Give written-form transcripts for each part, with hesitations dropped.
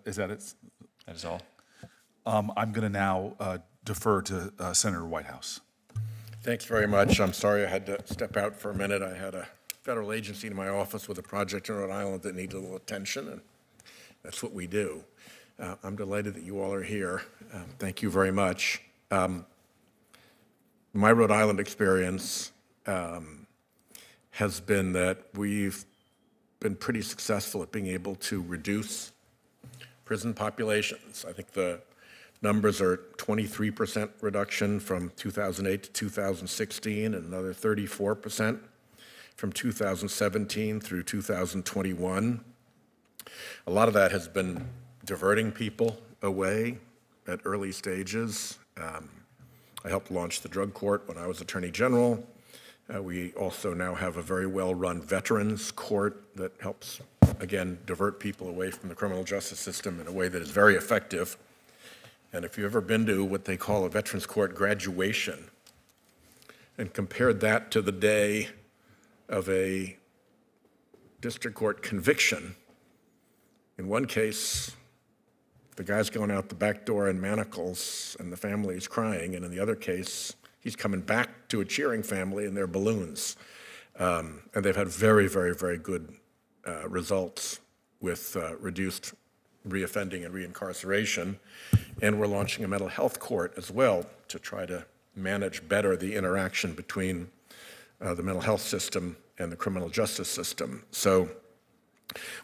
Is that it? That is all. I'm going to now defer to Senator Whitehouse. Thanks very much. I'm sorry I had to step out for a minute. I had a federal agency in my office with a project in Rhode Island that needed a little attention, and that's what we do. I'm delighted that you all are here. Thank you very much. My Rhode Island experience has been that we've been pretty successful at being able to reduce prison populations. I think the numbers are 23% reduction from 2008 to 2016, and another 34% from 2017 through 2021. A lot of that has been diverting people away at early stages. I helped launch the drug court when I was Attorney General. We also now have a very well-run veterans court that helps, again, divert people away from the criminal justice system in a way that is very effective. And if you've ever been to what they call a veterans court graduation and compared that to the day of a district court conviction, in one case, the guy's going out the back door in manacles and the family's crying, and in the other case, he's coming back to a cheering family and their balloons. And they've had very, very, very good results with reduced reoffending and reincarceration. And we're launching a mental health court as well to try to manage better the interaction between the mental health system and the criminal justice system. So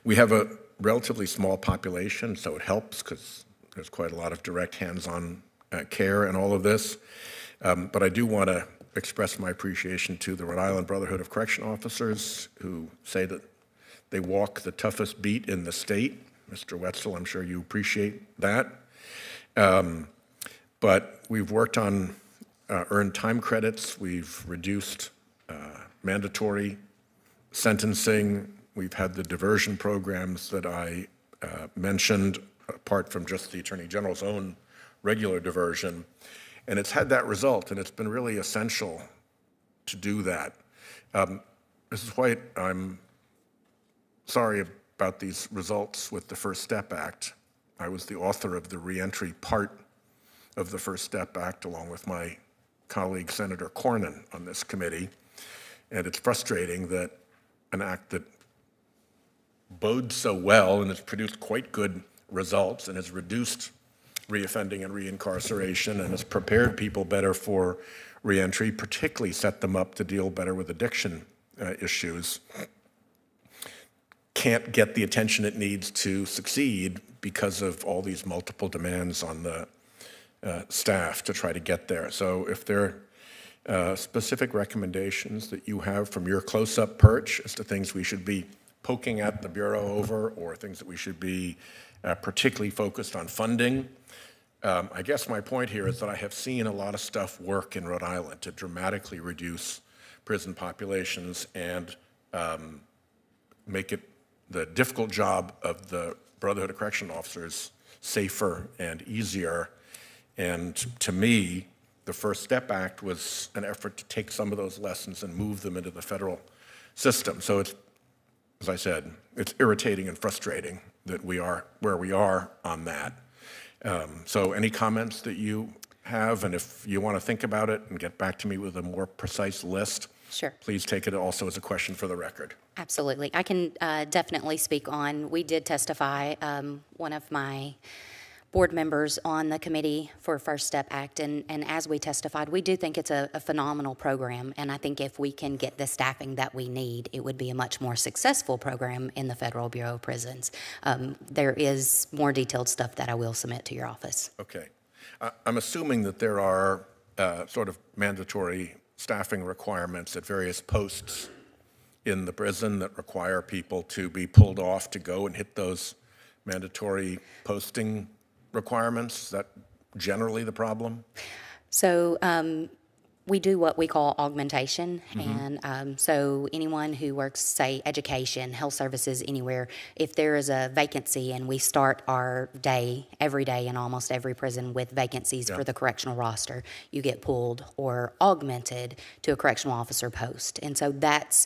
we have a relatively small population, so it helps because there's quite a lot of direct hands-on care and all of this. But I do want to express my appreciation to the Rhode Island Brotherhood of Correctional Officers who say that they walk the toughest beat in the state. Mr. Wetzel, I'm sure you appreciate that. But we've worked on earned time credits. We've reduced mandatory sentencing. We've had the diversion programs that I mentioned, apart from just the Attorney General's own regular diversion. And it's had that result, and it's been really essential to do that. Mrs. White, I'm sorry about these results with the First Step Act. I was the author of the reentry part of the First Step Act, along with my colleague Senator Cornyn on this committee. And it's frustrating that an act that bodes so well and has produced quite good results and has reduced reoffending and reincarceration and has prepared people better for reentry, particularly set them up to deal better with addiction issues, can't get the attention it needs to succeed because of all these multiple demands on the staff to try to get there. So if there are specific recommendations that you have from your close-up perch as to things we should be poking at the Bureau over, or things that we should be particularly focused on funding, I guess my point here is that I have seen a lot of stuff work in Rhode Island to dramatically reduce prison populations and make it the difficult job of the Brotherhood of Correctional Officers safer and easier. And to me, the First Step Act was an effort to take some of those lessons and move them into the federal system. So it's, as I said, it's irritating and frustrating that we are where we are on that. So any comments that you have, and if you want to think about it and get back to me with a more precise list, sure, please take it also as a question for the record. Absolutely. I can definitely speak on, we did testify, one of my board members on the committee for First Step Act, and as we testified, we do think it's a phenomenal program, and I think if we can get the staffing that we need, it would be a much more successful program in the Federal Bureau of Prisons. There is more detailed stuff that I will submit to your office. Okay. I'm assuming that there are sort of mandatory staffing requirements at various posts in the prison that require people to be pulled off to go and hit those mandatory posting requirements. Is that generally the problem? So We do what we call augmentation, and so anyone who works, say, education, health services, anywhere, if there is a vacancy, and we start our day, every day in almost every prison with vacancies for the correctional roster, you get pulled or augmented to a correctional officer post. And so that's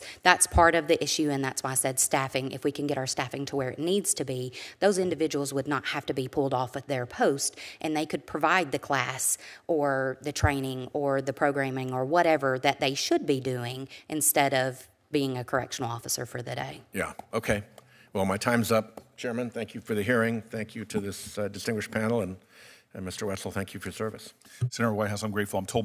part of the issue, and that's why I said staffing. If we can get our staffing to where it needs to be, those individuals would not have to be pulled off at their post, and they could provide the class or the training or the programming or whatever that they should be doing instead of being a correctional officer for the day. Yeah, okay. Well, my time's up. Chairman, thank you for the hearing. Thank you to this distinguished panel, and Mr. Wetzel, thank you for your service. Senator Whitehouse, I'm grateful. I'm told